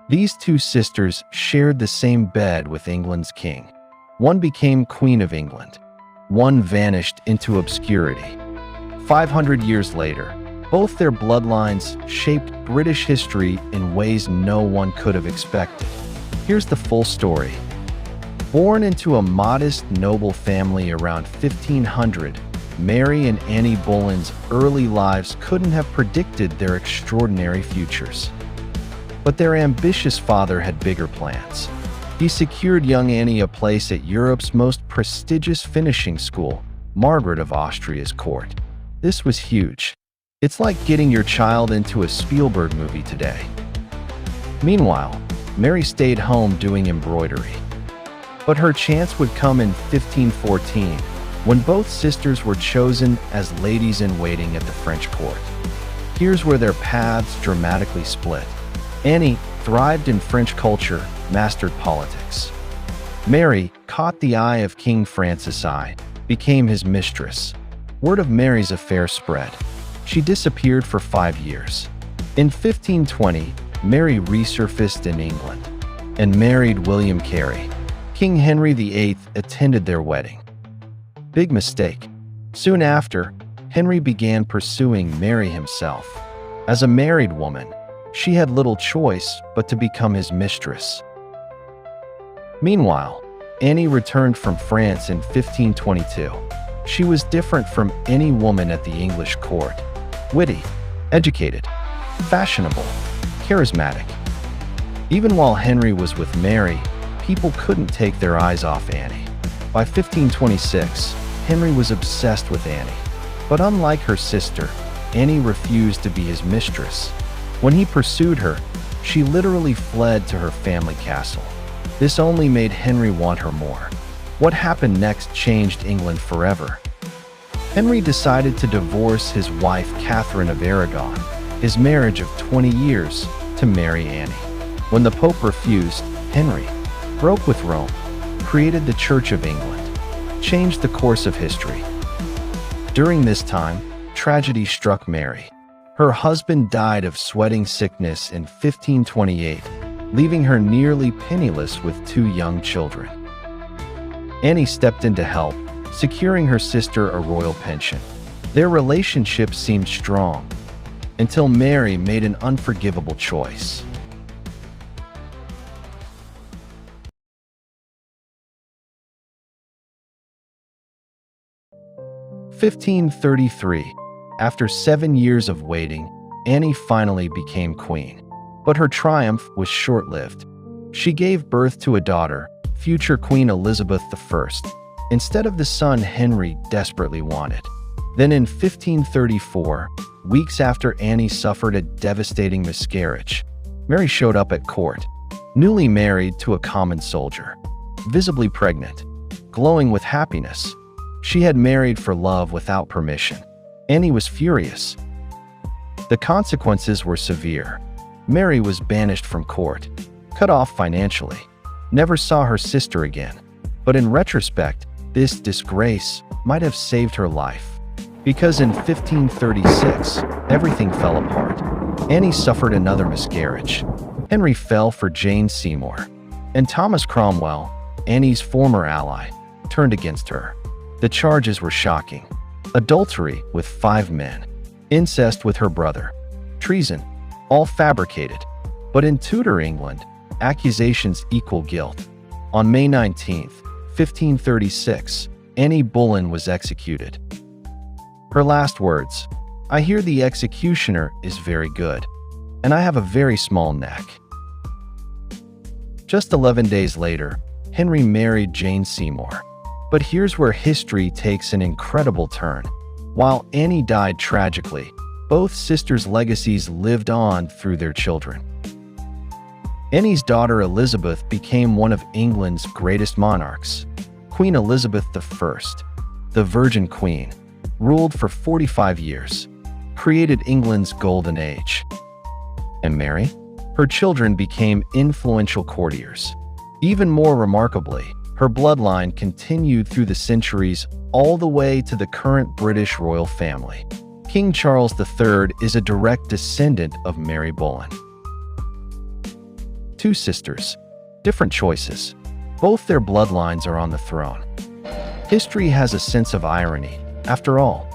These two sisters shared the same bed with England's king. One became Queen of England. One vanished into obscurity. 500 years later, both their bloodlines shaped British history in ways no one could have expected. Here's the full story. Born into a modest, noble family around 1500, Mary and Anne Boleyn's early lives couldn't have predicted their extraordinary futures. But their ambitious father had bigger plans. He secured young Anne a place at Europe's most prestigious finishing school, Margaret of Austria's court. This was huge. It's like getting your child into a Spielberg movie today. Meanwhile, Mary stayed home doing embroidery. But her chance would come in 1514, when both sisters were chosen as ladies-in-waiting at the French court. Here's where their paths dramatically split. Anne thrived in French culture, mastered politics. Mary caught the eye of King Francis I, became his mistress. Word of Mary's affair spread. She disappeared for 5 years. In 1520, Mary resurfaced in England and married William Carey. King Henry VIII attended their wedding. Big mistake. Soon after, Henry began pursuing Mary himself. As a married woman, she had little choice but to become his mistress. Meanwhile, Anne returned from France in 1522. She was different from any woman at the English court. Witty, educated, fashionable, charismatic. Even while Henry was with Mary, people couldn't take their eyes off Anne. By 1526, Henry was obsessed with Anne. But unlike her sister, Anne refused to be his mistress. When he pursued her, she literally fled to her family castle. This only made Henry want her more. What happened next changed England forever. Henry decided to divorce his wife Catherine of Aragon, his marriage of 20 years, to marry Anne. When the Pope refused, Henry broke with Rome, created the Church of England, changed the course of history. During this time, tragedy struck Mary. Her husband died of sweating sickness in 1528, leaving her nearly penniless with 2 young children. Anne stepped in to help, securing her sister a royal pension. Their relationship seemed strong, until Mary made an unforgivable choice. In 1533, after 7 years of waiting, Anne finally became queen. But her triumph was short-lived. She gave birth to a daughter, future Queen Elizabeth I, instead of the son Henry desperately wanted. Then in 1534, weeks after Anne suffered a devastating miscarriage, Mary showed up at court, newly married to a common soldier, visibly pregnant, glowing with happiness. She had married for love without permission. Anne was furious. The consequences were severe. Mary was banished from court, cut off financially, never saw her sister again. But in retrospect, this disgrace might have saved her life. Because in 1536, everything fell apart. Anne suffered another miscarriage. Henry fell for Jane Seymour. And Thomas Cromwell, Anne's former ally, turned against her. The charges were shocking. Adultery with 5 men, incest with her brother, treason, all fabricated. But in Tudor England, accusations equal guilt. On May 19, 1536, Anne Boleyn was executed. Her last words, "I hear the executioner is very good, and I have a very small neck." Just 11 days later, Henry married Jane Seymour. But here's where history takes an incredible turn. While Anne died tragically, both sisters' legacies lived on through their children. Anne's daughter Elizabeth became one of England's greatest monarchs. Queen Elizabeth I, the Virgin Queen, ruled for 45 years, created England's golden age. And Mary? Her children became influential courtiers. Even more remarkably, her bloodline continued through the centuries all the way to the current British royal family. King Charles III is a direct descendant of Mary Boleyn. Two sisters. Different choices. Both their bloodlines are on the throne. History has a sense of irony. After all,